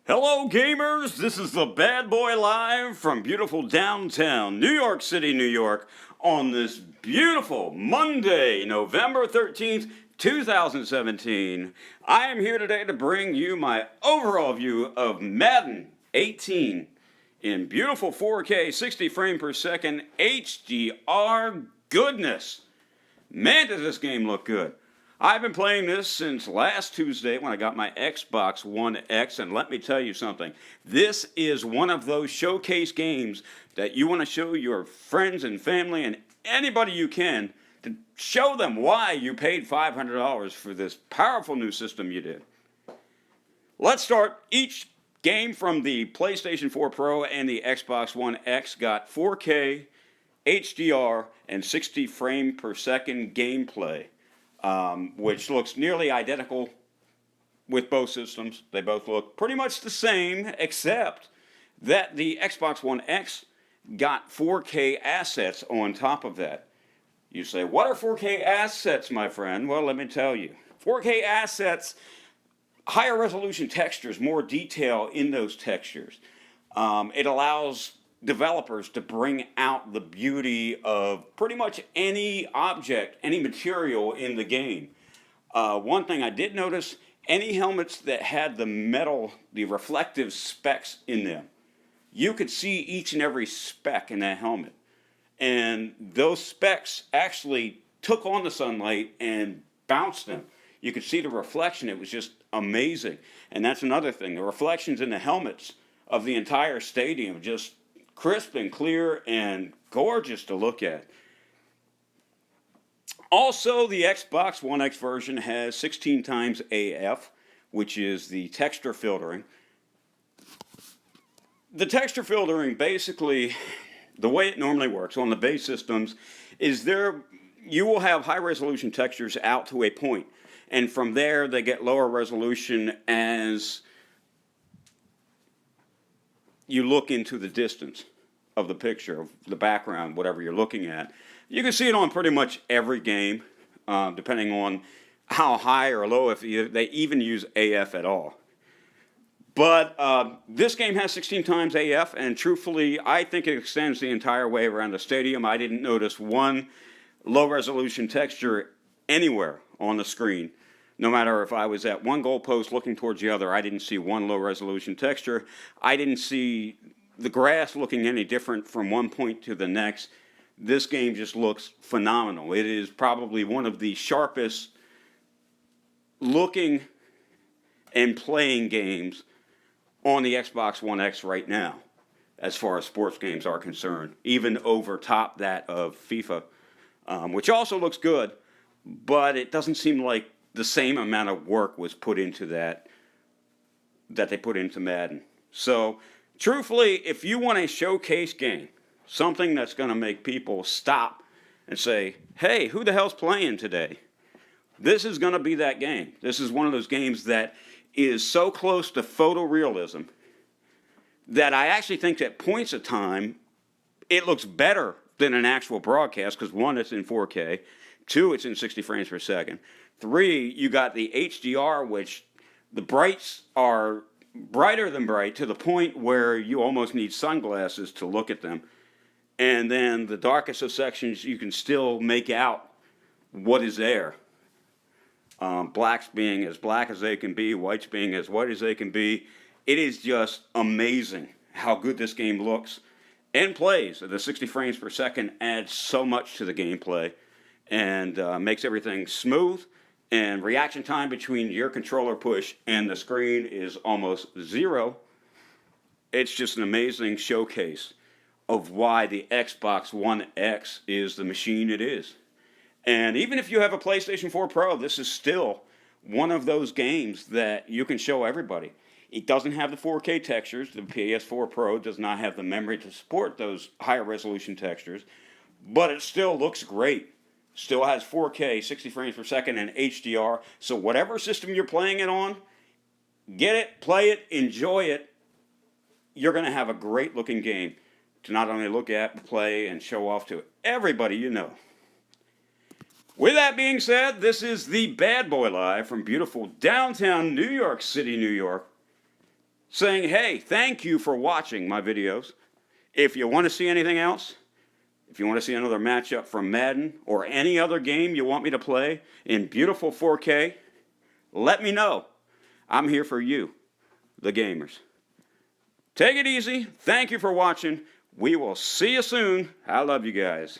Hello gamers, this is the Bad Boy live from beautiful downtown New York City, New York on this beautiful Monday, November 13th, 2017. I am here today to bring you my overall view of Madden 18 in beautiful 4K 60 frame per second HDR goodness. Man, does this game look good. I've been playing this since last Tuesday when I got my Xbox One X, and let me tell you something. This is one of those showcase games that you want to show your friends and family and anybody you can to show them why you paid $500 for this powerful new system you did. Let's start. Each game from the PlayStation 4 Pro and the Xbox One X got 4K, HDR, and 60 frame per second gameplay. Which looks nearly identical with both systems. They both look pretty much the same, except that the Xbox One X got 4K assets on top of that. You say, what are 4K assets, my friend? Well, let me tell you. 4K assets, higher resolution textures, more detail in those textures. It allows developers to bring out the beauty of pretty much any object, any material in the game. One thing I did notice, any helmets that had the reflective specks in them, you could see each and every speck in that helmet. And those specks actually took on the sunlight and bounced them. You could see the reflection. It was just amazing. And that's another thing. The reflections in the helmets of the entire stadium just crisp and clear and gorgeous to look at. Also, the Xbox One X version has 16 times AF, which is the texture filtering. The texture filtering, basically, the way it normally works on the base systems is you will have high resolution textures out to a point, and from there they get lower resolution as you look into the distance of the picture, of the background, whatever you're looking at. You can see it on pretty much every game, depending on how high or low, if they even use AF at all. But this game has 16 times AF, and truthfully, I think it extends the entire way around the stadium. I didn't notice one low-resolution texture anywhere on the screen. No matter if I was at one goalpost looking towards the other, I didn't see one low-resolution texture. I didn't see the grass looking any different from one point to the next. This game just looks phenomenal. It is probably one of the sharpest looking and playing games on the Xbox One X right now, as far as sports games are concerned, even over top that of FIFA, which also looks good, but it doesn't seem like the same amount of work was put into that they put into Madden. So, truthfully, if you want a showcase game, something that's going to make people stop and say, hey, who the hell's playing today? This is going to be that game. This is one of those games that is so close to photorealism that I actually think at points of time it looks better than an actual broadcast, because one, it's in 4K, two, it's in 60 frames per second. Three, you got the HDR, which the brights are brighter than bright to the point where you almost need sunglasses to look at them. And then the darkest of sections, you can still make out what is there. Blacks being as black as they can be, whites being as white as they can be. It is just amazing how good this game looks and plays. The 60 frames per second adds so much to the gameplay and makes everything smooth. And reaction time between your controller push and the screen is almost zero. It's just an amazing showcase of why the Xbox One X is the machine it is. And even if you have a PlayStation 4 Pro, this is still one of those games that you can show everybody. It doesn't have the 4K textures. The PS4 Pro does not have the memory to support those higher resolution textures, but it still looks great. Still has 4K, 60 frames per second, and HDR. So whatever system you're playing it on, get it, play it, enjoy it. You're going to have a great looking game to not only look at, play, and show off to everybody you know. With that being said, this is the Bad Boy Live from beautiful downtown New York City, New York. saying, hey, thank you for watching my videos. If you want to see anything else, if you want to see another matchup from Madden or any other game you want me to play in beautiful 4K, let me know. I'm here for you, the gamers. Take it easy. Thank you for watching. We will see you soon. I love you guys.